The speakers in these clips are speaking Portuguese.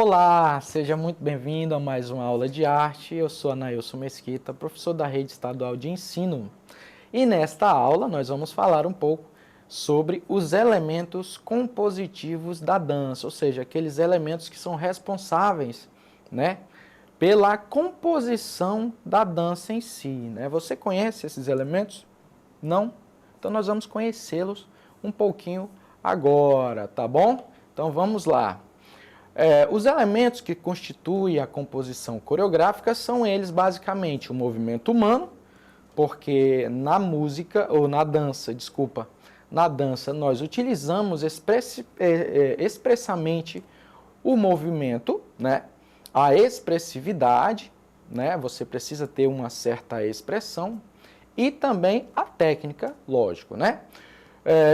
Olá, seja muito bem-vindo a mais uma aula de arte. Eu sou Anailson Mesquita, professor da Rede Estadual de Ensino. E nesta aula nós vamos falar um pouco sobre os elementos compositivos da dança, ou seja, aqueles elementos que são responsáveis, né, pela composição da dança em si, né? Você conhece esses elementos? Não? Então nós vamos conhecê-los um pouquinho agora, tá bom? Então vamos lá. Os elementos que constituem a composição coreográfica são eles basicamente o movimento humano, porque na música, ou na dança, desculpa, na dança nós utilizamos expressamente o movimento, né? A expressividade, né? Você precisa ter uma certa expressão e também a técnica, lógico, né?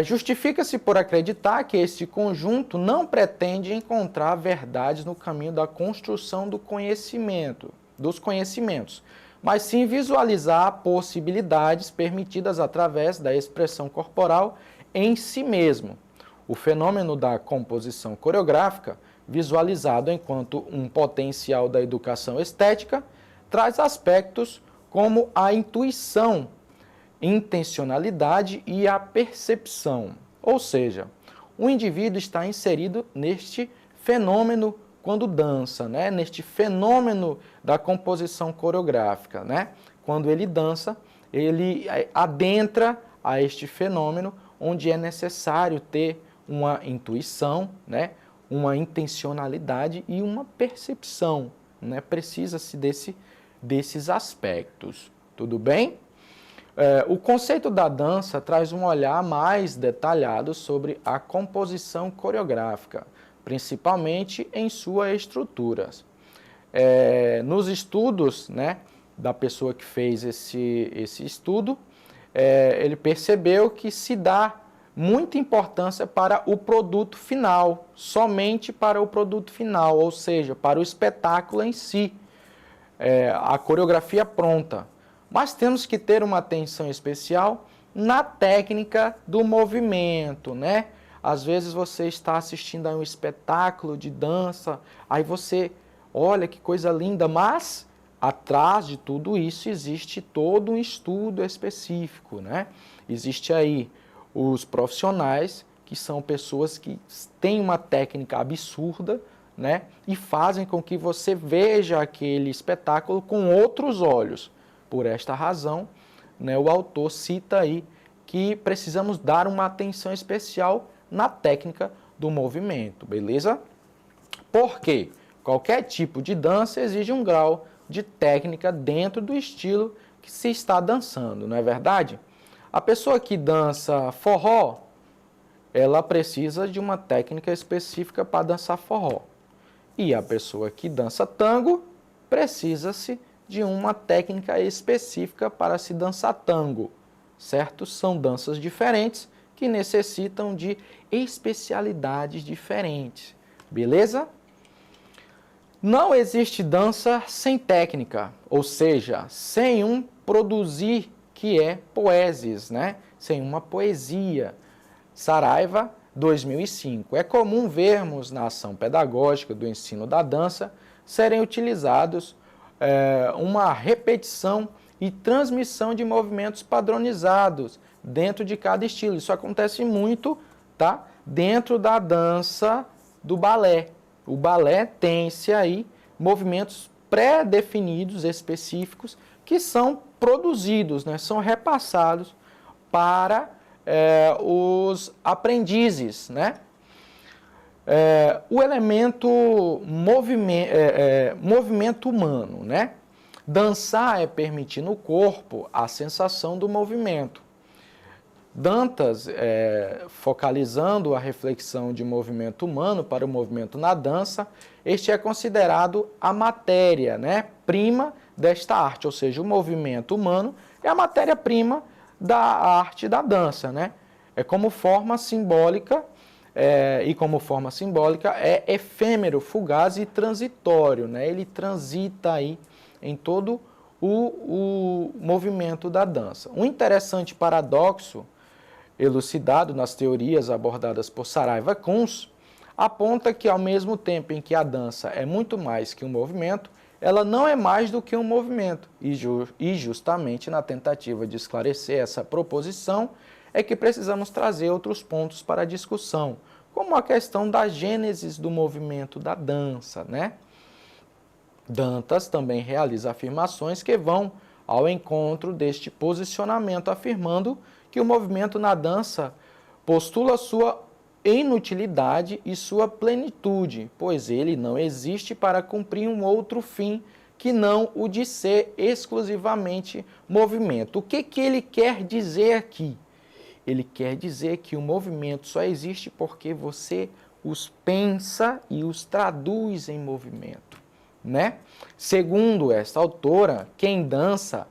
Justifica-se por acreditar que este conjunto não pretende encontrar verdades no caminho da construção do conhecimento, dos conhecimentos, mas sim visualizar possibilidades permitidas através da expressão corporal em si mesmo. O fenômeno da composição coreográfica, visualizado enquanto um potencial da educação estética, traz aspectos como a intuição, intencionalidade e a percepção. Ou seja, o indivíduo está inserido neste fenômeno quando dança, né? Neste fenômeno da composição coreográfica, né? Quando ele dança, ele adentra a este fenômeno onde é necessário ter uma intuição, né? Uma intencionalidade e uma percepção, né? Precisa-se desses aspectos. Tudo bem? O conceito da dança traz um olhar mais detalhado sobre a composição coreográfica, principalmente em suas estruturas. Nos estudos, né, da pessoa que fez esse estudo, ele percebeu que se dá muita importância para o produto final, somente para o produto final, ou seja, para o espetáculo em si, a coreografia pronta. Mas temos que ter uma atenção especial na técnica do movimento, né? Às vezes você está assistindo a um espetáculo de dança, aí você, olha que coisa linda, mas atrás de tudo isso existe todo um estudo específico, né? Existe aí os profissionais, que são pessoas que têm uma técnica absurda, né? E fazem com que você veja aquele espetáculo com outros olhos. Por esta razão, né, o autor cita aí que precisamos dar uma atenção especial na técnica do movimento, beleza? Porque qualquer tipo de dança exige um grau de técnica dentro do estilo que se está dançando, não é verdade? A pessoa que dança forró, ela precisa de uma técnica específica para dançar forró. E a pessoa que dança tango, precisa-se de uma técnica específica para se dançar tango, certo? São danças diferentes que necessitam de especialidades diferentes, beleza? Não existe dança sem técnica, ou seja, sem um produzir que é poesis, né? Sem uma poesia. Saraiva, 2005. É comum vermos na ação pedagógica do ensino da dança serem utilizados uma repetição e transmissão de movimentos padronizados dentro de cada estilo. Isso acontece muito, tá? Dentro da dança do balé. O balé tem-se aí movimentos pré-definidos, específicos, que são produzidos, né? São repassados para os aprendizes, né? O elemento movimento humano, né? Dançar é permitir no corpo a sensação do movimento. Dantas, focalizando a reflexão de movimento humano para o movimento na dança, este é considerado a matéria, né, prima desta arte, ou seja, o movimento humano é a matéria-prima da arte da dança, né? É como forma simbólica. E como forma simbólica é efêmero, fugaz e transitório, né? Ele transita aí em todo o movimento da dança. Um interessante paradoxo elucidado nas teorias abordadas por Saraiva Kunz aponta que ao mesmo tempo em que a dança é muito mais que um movimento, ela não é mais do que um movimento. E justamente na tentativa de esclarecer essa proposição é que precisamos trazer outros pontos para a discussão, como a questão da gênese do movimento da dança, né? Dantas também realiza afirmações que vão ao encontro deste posicionamento, afirmando que o movimento na dança postula sua inutilidade e sua plenitude, pois ele não existe para cumprir um outro fim que não o de ser exclusivamente movimento. O que ele quer dizer aqui? Ele quer dizer que o movimento só existe porque você os pensa e os traduz em movimento, né? Segundo esta autora, quem dança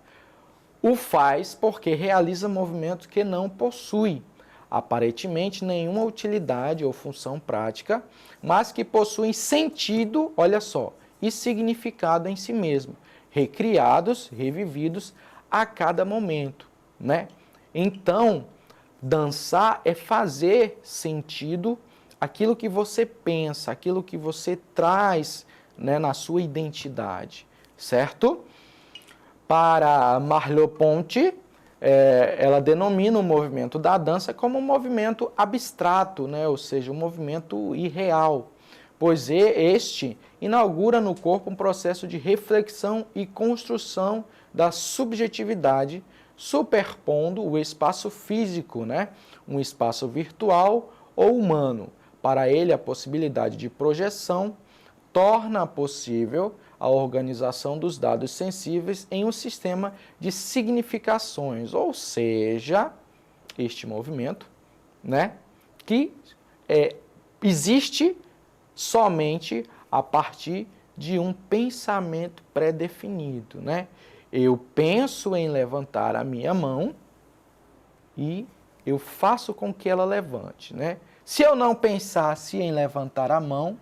o faz porque realiza movimentos que não possui aparentemente nenhuma utilidade ou função prática, mas que possuem sentido, olha só, e significado em si mesmo, recriados, revividos a cada momento, né? Então, dançar é fazer sentido aquilo que você pensa, aquilo que você traz, né, na sua identidade, certo? Para Merleau-Ponty, ela denomina o movimento da dança como um movimento abstrato, né? Ou seja, um movimento irreal, pois este inaugura no corpo um processo de reflexão e construção da subjetividade, superpondo o espaço físico, né? Um espaço virtual ou humano. Para ele, a possibilidade de projeção torna possível a organização dos dados sensíveis em um sistema de significações, ou seja, este movimento, né, que existe somente a partir de um pensamento pré-definido, né? Eu penso em levantar a minha mão e eu faço com que ela levante, né? Se eu não pensasse em levantar a mão,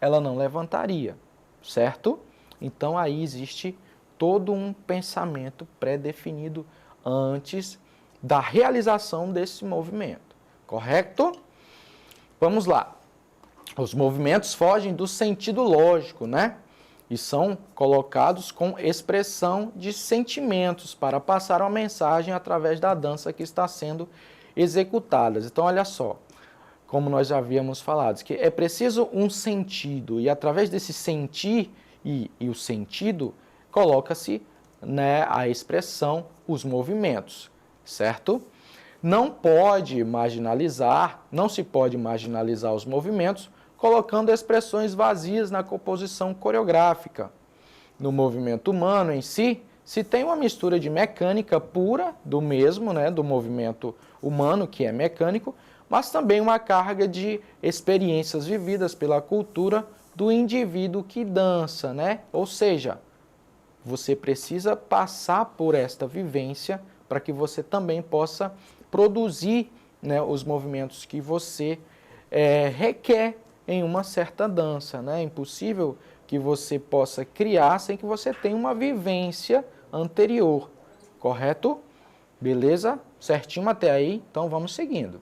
ela não levantaria, certo? Então aí existe todo um pensamento pré-definido antes da realização desse movimento, correto? Vamos lá. Os movimentos fogem do sentido lógico, né? E são colocados com expressão de sentimentos para passar uma mensagem através da dança que está sendo executada. Então, olha só, como nós já havíamos falado, que é preciso um sentido, e através desse sentir e o sentido, coloca-se, né, a expressão, os movimentos, certo? Não se pode marginalizar os movimentos colocando expressões vazias na composição coreográfica. No movimento humano em si, se tem uma mistura de mecânica pura do mesmo, né, do movimento humano, que é mecânico, mas também uma carga de experiências vividas pela cultura do indivíduo que dança, né? Ou seja, você precisa passar por esta vivência para que você também possa produzir, né, os movimentos que você requer em uma certa dança, né? É impossível que você possa criar sem que você tenha uma vivência anterior, correto? Beleza? Certinho até aí? Então vamos seguindo.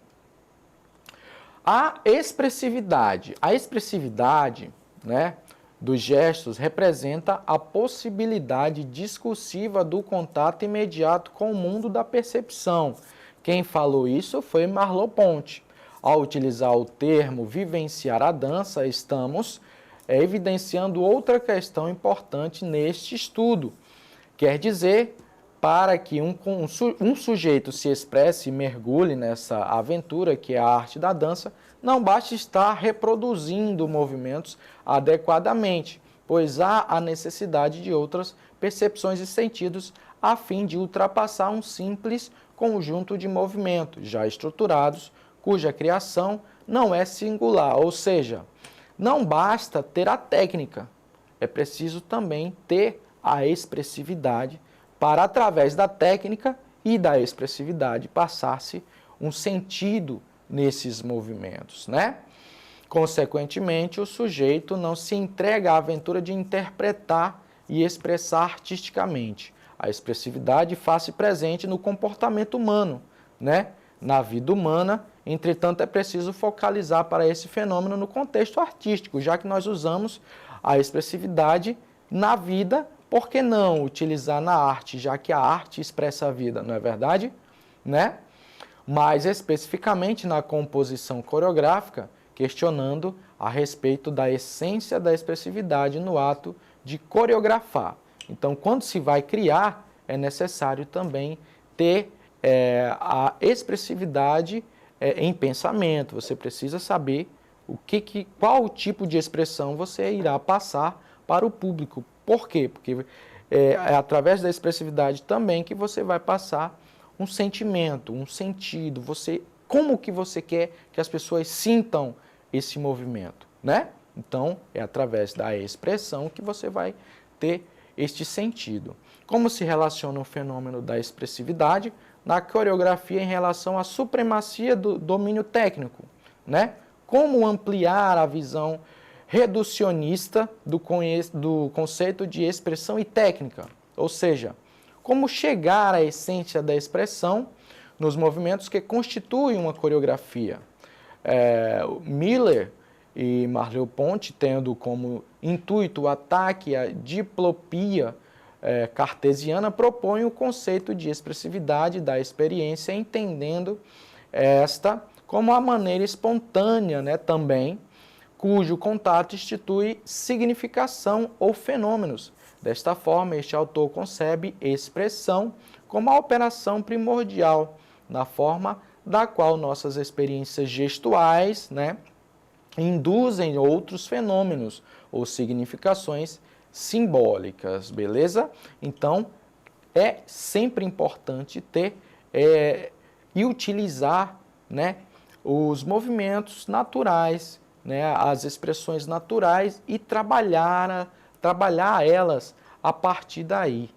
A expressividade. A expressividade, né, dos gestos representa a possibilidade discursiva do contato imediato com o mundo da percepção. Quem falou isso foi Merleau-Ponty. Ao utilizar o termo vivenciar a dança, estamos evidenciando outra questão importante neste estudo. Quer dizer, para que um sujeito se expresse e mergulhe nessa aventura que é a arte da dança, não basta estar reproduzindo movimentos adequadamente, pois há a necessidade de outras percepções e sentidos a fim de ultrapassar um simples conjunto de movimentos já estruturados, cuja criação não é singular, ou seja, não basta ter a técnica, é preciso também ter a expressividade para, através da técnica e da expressividade, passar-se um sentido nesses movimentos, né? Consequentemente, o sujeito não se entrega à aventura de interpretar e expressar artisticamente. A expressividade faz-se presente no comportamento humano, né? Na vida humana Entretanto, é preciso focalizar para esse fenômeno no contexto artístico, já que nós usamos a expressividade na vida, por que não utilizar na arte, já que a arte expressa a vida, não é verdade? Né? Mas especificamente na composição coreográfica, questionando a respeito da essência da expressividade no ato de coreografar. Então, quando se vai criar, é necessário também ter a expressividade em pensamento. Você precisa saber qual tipo de expressão você irá passar para o público. Por quê? Porque é através da expressividade também que você vai passar um sentimento, um sentido, como que você quer que as pessoas sintam esse movimento, né? Então, é através da expressão que você vai ter este sentido. Como se relaciona o fenômeno da expressividade na coreografia em relação à supremacia do domínio técnico, né? Como ampliar a visão reducionista do conceito de expressão e técnica, ou seja, como chegar à essência da expressão nos movimentos que constituem uma coreografia. Miller e Merleau-Ponty, tendo como intuito o ataque à diplopia cartesiana, propõem o conceito de expressividade da experiência, entendendo esta como a maneira espontânea, né, também, cujo contato institui significação ou fenômenos. Desta forma, este autor concebe expressão como a operação primordial, na forma da qual nossas experiências gestuais, né, induzem outros fenômenos ou significações simbólicas, beleza? Então, é sempre importante ter e utilizar, né, os movimentos naturais, né, as expressões naturais e trabalhar elas a partir daí,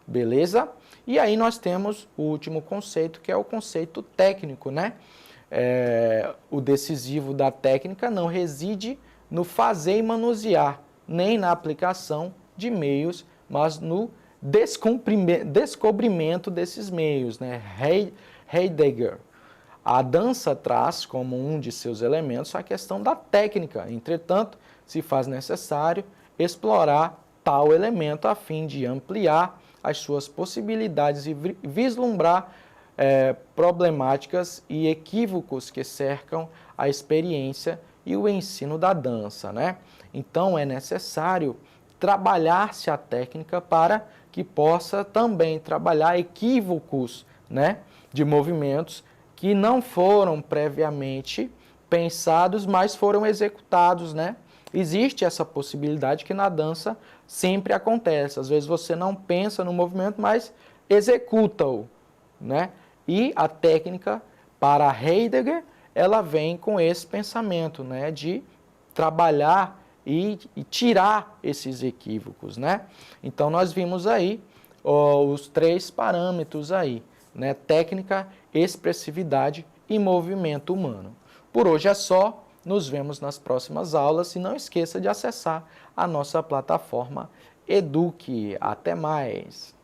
beleza? E aí nós temos o último conceito, que é o conceito técnico, né? O decisivo da técnica não reside no fazer e manusear, nem na aplicação de meios, mas no descobrimento desses meios, né? Heidegger. A dança traz como um de seus elementos a questão da técnica, entretanto, se faz necessário explorar tal elemento a fim de ampliar as suas possibilidades e vislumbrar problemáticas e equívocos que cercam a experiência e o ensino da dança, né? Então, é necessário trabalhar-se a técnica para que possa também trabalhar equívocos, né, de movimentos que não foram previamente pensados, mas foram executados, né? Existe essa possibilidade que na dança sempre acontece. Às vezes você não pensa no movimento, mas executa-o, né? E a técnica, para Heidegger, ela vem com esse pensamento, né, de trabalhar e tirar esses equívocos, né? Então nós vimos aí os 3 parâmetros aí, né? Técnica, expressividade e movimento humano. Por hoje é só, nos vemos nas próximas aulas e não esqueça de acessar a nossa plataforma Eduque. Até mais!